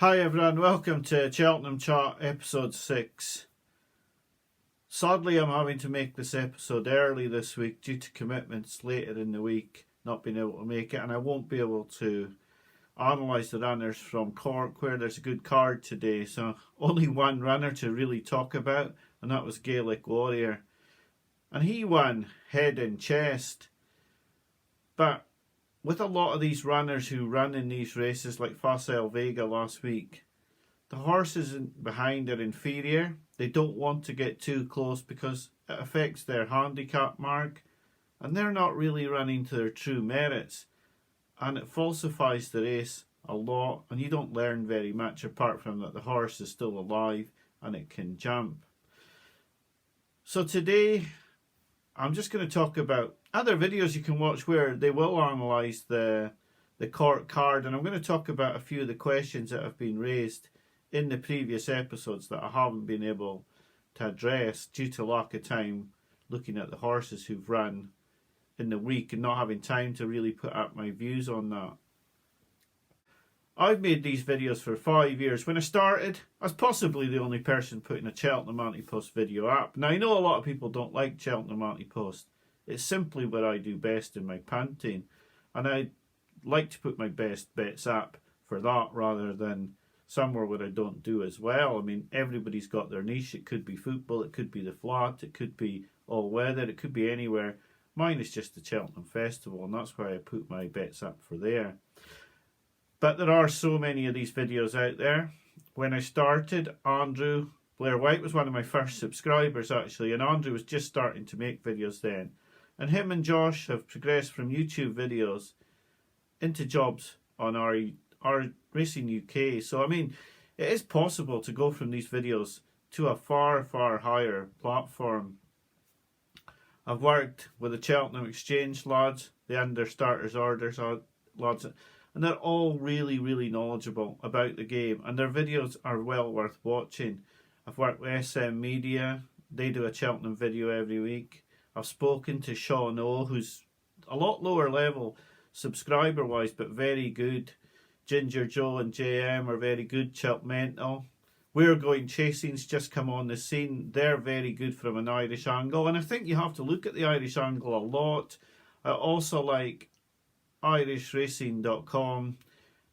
Hi everyone, welcome to Cheltenham Chat episode 6. Sadly, I'm having to make this episode early this week due to commitments later in the week, not being able to make it, and I won't be able to analyse the runners from Cork where there's a good card today, so only one runner to really talk about, and that was Gaelic Warrior. And he won head and chest, but with a lot of these runners who run in these races, like Facile Vega last week, the horses behind are inferior. They don't want to get too close because it affects their handicap mark, and they're not really running to their true merits, and it falsifies the race a lot, and you don't learn very much apart from that the horse is still alive and it can jump. So today I'm just going to talk about other videos you can watch where they will analyse the Cork card, and I'm going to talk about a few of the questions that have been raised in the previous episodes that I haven't been able to address due to lack of time looking at the horses who've run in the week and not having time to really put up my views on that. I've made these videos for 5 years. When I started, I was possibly the only person putting a Cheltenham Anti-Post video up. Now, I know a lot of people don't like Cheltenham Anti-Post. It's simply what I do best in my punting, and I like to put my best bets up for that rather than somewhere where I don't do as well. I mean, everybody's got their niche. It could be football, it could be the flat, it could be all weather, it could be anywhere. Mine is just the Cheltenham Festival, and that's why I put my bets up for there. But there are so many of these videos out there. When I started, Andrew Blair White was one of my first subscribers actually, and Andrew was just starting to make videos then. And him and Josh have progressed from YouTube videos into jobs on our Racing UK. So I mean, it is possible to go from these videos to a far, far higher platform. I've worked with the Cheltenham Exchange lads, the under starters orders lads, and they're all really, really knowledgeable about the game, and their videos are well worth watching. I've worked with SM Media. They do a Cheltenham video every week. I've spoken to Sean O, who's a lot lower level subscriber wise, but very good. Ginger Joe and JM are very good. Cheltenham. We're Going Chasing's just come on the scene. They're very good from an Irish angle, and I think you have to look at the Irish angle a lot. I also like irishracing.com.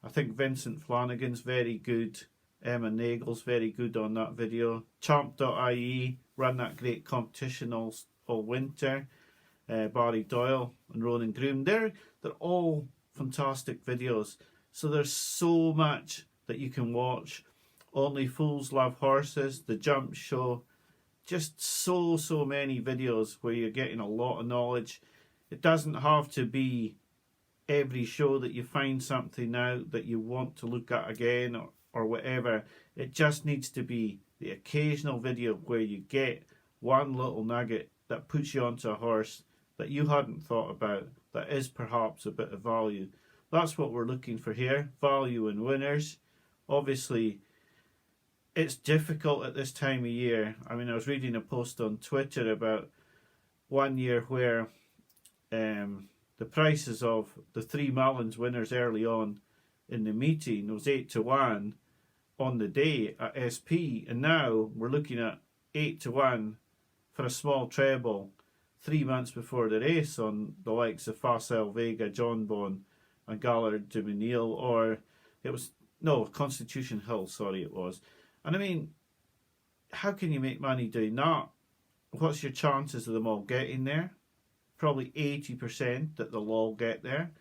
I think Vincent Flanagan's very good. Emma Nagel's very good on that video. Champ.ie run that great competition all winter. Barry Doyle and Ronan Groom. They're all fantastic videos. So there's so much that you can watch. Only Fools Love Horses, The Jump Show. Just so many videos where you're getting a lot of knowledge. It doesn't have to be every show that you find something out that you want to look at again or whatever. It just needs to be the occasional video where you get one little nugget that puts you onto a horse that you hadn't thought about, that is perhaps a bit of value. That's what we're looking for here, value and winners. Obviously, it's difficult at this time of year. I mean, I was reading a post on Twitter about 1 year where the prices of the 3 Mullins winners early on in the meeting was 8-1 on the day at SP, and now we're looking at 8-1 for a small treble 3 months before the race on the likes of Facile Vega, John Bon and Gallard de Menil, or it was, no, Constitution Hill, sorry it was. And I mean, how can you make money doing that? What's your chances of them all getting there? Probably 80% that they'll all get there.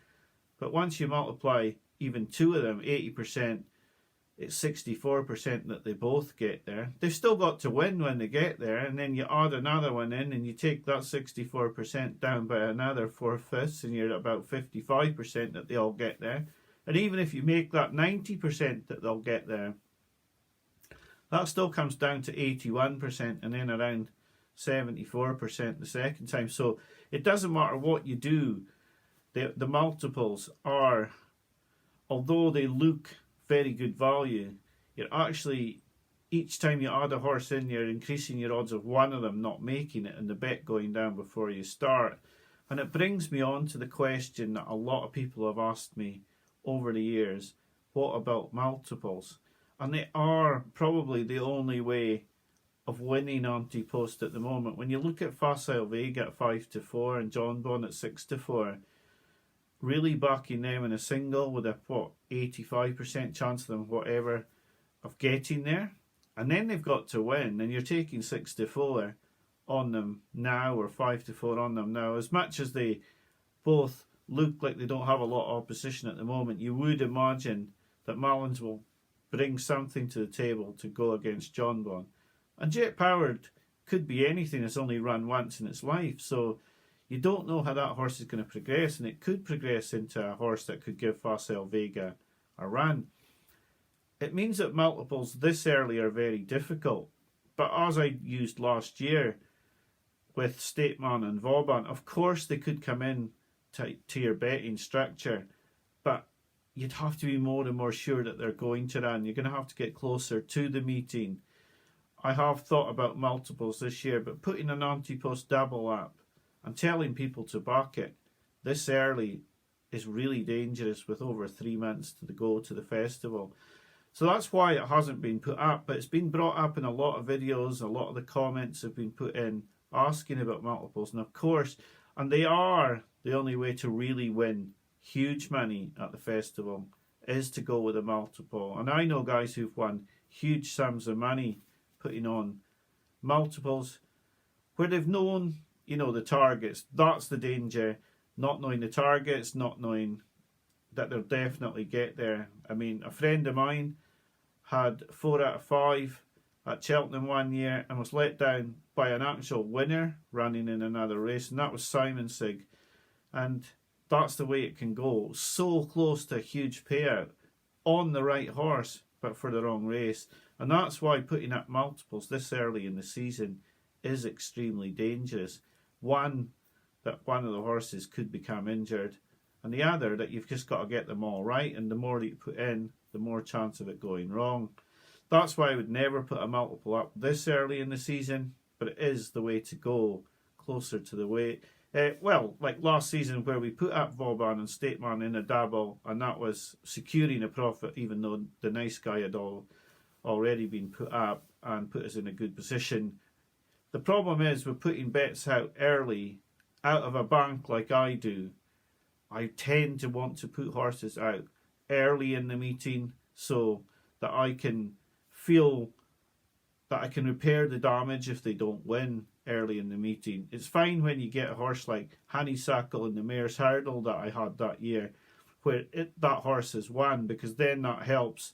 But once you multiply even 2 of them, 80%, it's 64% that they both get there. They've still got to win when they get there, and then you add another one in and you take that 64% down by another 4/5, and you're at about 55% that they all get there. And even if you make that 90% that they'll get there, that still comes down to 81% and then around 74% the second time. So it doesn't matter what you do, the multiples are, although they look very good value, you're actually, each time you add a horse in, you're increasing your odds of one of them not making it and the bet going down before you start. And it brings me on to the question that a lot of people have asked me over the years, what about multiples? and they are probably the only way of winning Ante Post at the moment. When you look at Facile Vega at 5-4 and John Bon at 6-4, really backing them in a single with a 85% chance of them whatever of getting there, and then they've got to win, and you're taking 6-4 on them now or 5-4 on them now. As much as they both look like they don't have a lot of opposition at the moment, you would imagine that Mullins will bring something to the table to go against John Bon. And Jet Powered could be anything. It's only run once in its life, so you don't know how that horse is going to progress, and it could progress into a horse that could give Facile Vega a run. It means that multiples this early are very difficult, but as I used last year with Stateman and Vauban, of course they could come in to your betting structure, but you'd have to be more and more sure that they're going to run. You're going to have to get closer to the meeting. I have thought about multiples this year, but putting an Ante Post double up and telling people to back it this early is really dangerous with over 3 months to go to the festival. So that's why it hasn't been put up, but it's been brought up in a lot of videos. A lot of the comments have been put in asking about multiples, and of course, and they are the only way to really win huge money at the festival is to go with a multiple. And I know guys who've won huge sums of money putting on multiples where they've known, the targets. That's the danger, not knowing the targets, not knowing that they'll definitely get there. I mean, a friend of mine had 4 out of 5 at Cheltenham one year and was let down by an actual winner running in another race, and that was Simon Sig. And that's the way it can go. So close to a huge payout on the right horse, but for the wrong race. And that's why putting up multiples this early in the season is extremely dangerous. One, that one of the horses could become injured, and the other, that you've just got to get them all right, and the more that you put in, the more chance of it going wrong. That's why I would never put a multiple up this early in the season, but it is the way to go, closer to the weight. Well, like last season where we put up Vauban and Stateman in a double, and that was securing a profit even though the nice guy had already been put up and put us in a good position. The problem is with putting bets out early, out of a bank like I do, I tend to want to put horses out early in the meeting so that I can feel that I can repair the damage if they don't win early in the meeting. It's fine when you get a horse like Honeysuckle in the Mare's Hurdle that I had that year, where that horse has won, because then that helps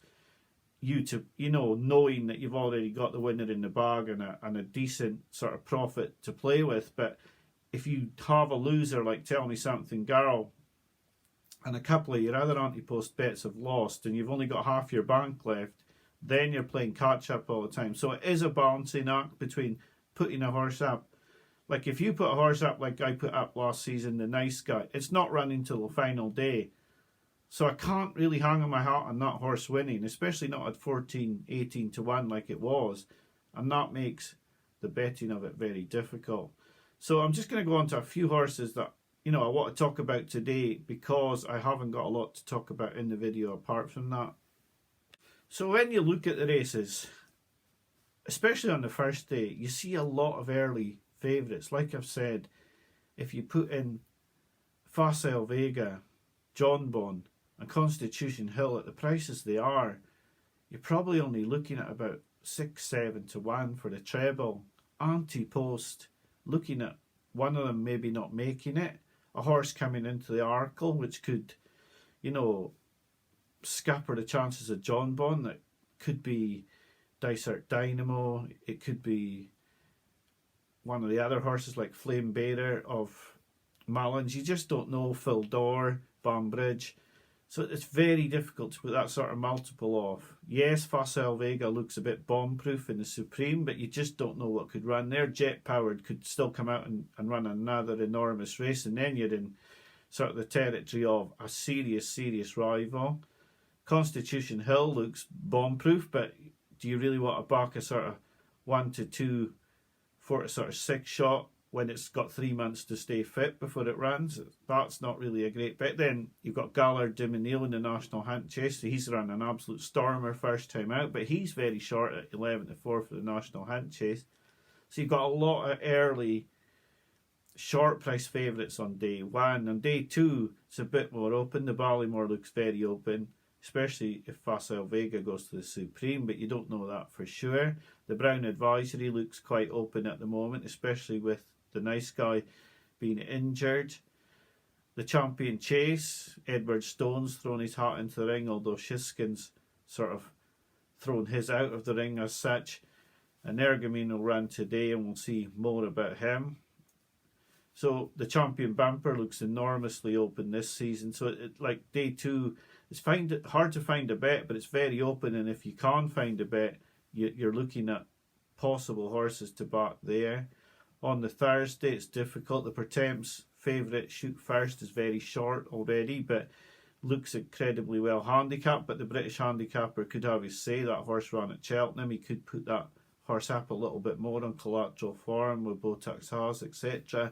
you to, knowing that you've already got the winner in the bag and a decent sort of profit to play with. But if you have a loser like Tell Me Something Girl, and a couple of your other Ante Post bets have lost, and you've only got half your bank left, then you're playing catch up all the time. So it is a balancing act between putting a horse up. Like if you put a horse up like I put up last season, the Nice Guy, it's not running till the final day. So I can't really hang on my hat on that horse winning, especially not at 14, 18 to 1 like it was. And that makes the betting of it very difficult. So I'm just going to go on to a few horses that I want to talk about today, because I haven't got a lot to talk about in the video apart from that. So when you look at the races, especially on the first day, you see a lot of early favourites. Like I've said, if you put in Facile Vega, John Bon and Constitution Hill at the prices they are, you're probably only looking at about 6-7 to 1 for the treble. Ante Post, looking at one of them maybe not making it, a horse coming into the Arkle, which could, scupper the chances of John Bon. That could be Dysart Dynamo. It could be one of the other horses like Flame Bearer of Mullins. You just don't know. Phil Dore, Banbridge. So it's very difficult to put that sort of multiple off. Yes, Facile Vega looks a bit bomb-proof in the Supreme, but you just don't know what could run there. Jet Powered could still come out and run another enormous race, and then you're in sort of the territory of a serious rival. Constitution Hill looks bomb-proof, but do you really want to back a sort of 1 to 2 for a sort of 6 shot when it's got 3 months to stay fit before it runs. That's not really a great bet. Then you've got Gallard Dimonil in the National Hunt Chase. So he's run an absolute stormer first time out, but he's very short at 11 to 4 for the National Hunt Chase. So you've got a lot of early short price favourites on day one. On day two, it's a bit more open. The Ballymore looks very open, especially if Facile Vega goes to the Supreme, but you don't know that for sure. The Brown Advisory looks quite open at the moment, especially with the Nice Guy being injured. The Champion Chase, Edward Stone's thrown his hat into the ring, although Shiskin's sort of thrown his out of the ring as such. And Ergamine will run today, and we'll see more about him. So the Champion Bumper looks enormously open this season. So like day two, it's hard to find a bet, but it's very open. And if you can't find a bet, you're looking at possible horses to back there. On the Thursday, it's difficult. The Pertemps favourite, Shoot First, is very short already, but looks incredibly well handicapped. But the British handicapper could have his say. That horse ran at Cheltenham. He could put that horse up a little bit more on collateral form with Botox Haas, etc.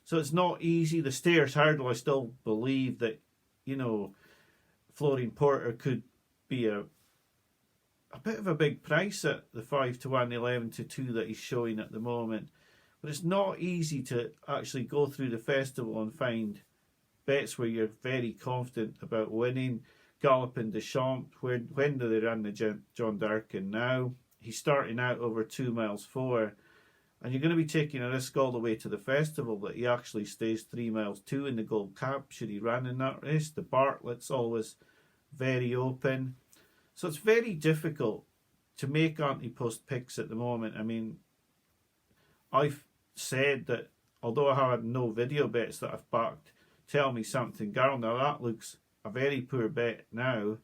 So it's not easy. The Stayers Hurdle, I still believe that, you know, Florine Porter could be a bit of a big price at the 5 to 1, 11 to 2 that he's showing at the moment. But it's not easy to actually go through the festival and find bets where you're very confident about winning. Galloping Deschamps, when do they run the John Durkin now? He's starting out over 2 miles 4. And you're going to be taking a risk all the way to the festival that he actually stays 3 miles 2 in the Gold Cup, should he run in that race. The Bartlett's always very open. So it's very difficult to make anti-post picks at the moment. I mean, I've said that although I had no video bets that I've backed, Tell Me Something Girl, now that looks a very poor bet now.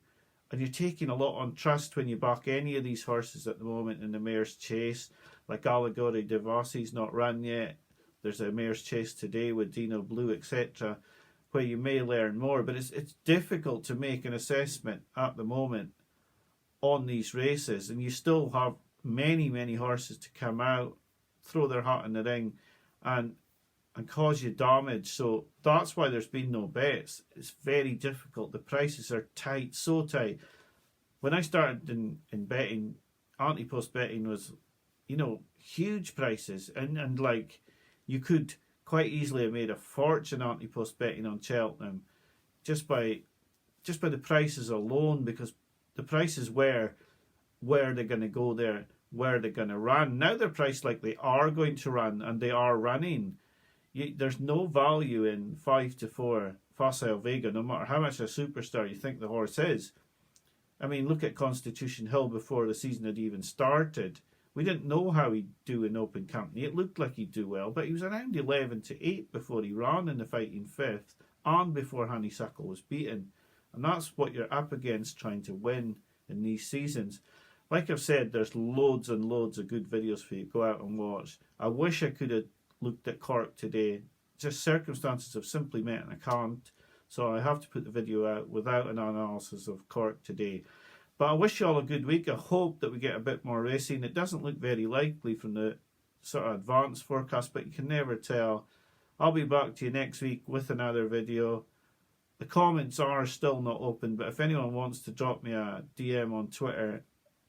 And you're taking a lot on trust when you back any of these horses at the moment in the Mayor's Chase. Like Allegory Devassy's not run yet. There's a Mayor's Chase today with Dino Blue, etc., where you may learn more. But it's difficult to make an assessment at the moment on these races. And you still have many, many horses to come out, throw their hat in the ring, and cause you damage. So that's why there's been no bets. It's very difficult. The prices are tight, so tight. When I started in betting, anti-post betting was, you know, huge prices. And like, you could quite easily have made a fortune anti-post betting on Cheltenham just by the prices alone, because the prices were where they're going to go there, where they're going to run. Now they're priced like they are going to run, and they are running. There's no value in 5 to 4 Facile Vega, no matter how much a superstar you think the horse is. I mean, look at Constitution Hill before the season had even started. We didn't know how he'd do in open company. It looked like he'd do well, but he was around 11 to 8 before he ran in the Fighting Fifth, and before Honeysuckle was beaten. And that's what you're up against trying to win in these seasons. Like I've said, there's loads and loads of good videos for you to go out and watch. I wish I could have looked at Cork today. Just circumstances have simply met and I can't. So I have to put the video out without an analysis of Cork today. But I wish you all a good week. I hope that we get a bit more racing. It doesn't look very likely from the sort of advanced forecast, but you can never tell. I'll be back to you next week with another video. The comments are still not open, but if anyone wants to drop me a DM on Twitter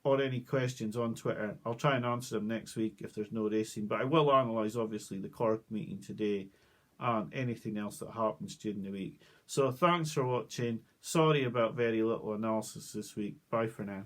or any questions on Twitter, I'll try and answer them next week if there's no racing. But I will analyse, obviously, the Cork meeting today and anything else that happens during the week. So thanks for watching. Sorry about very little analysis this week. Bye for now.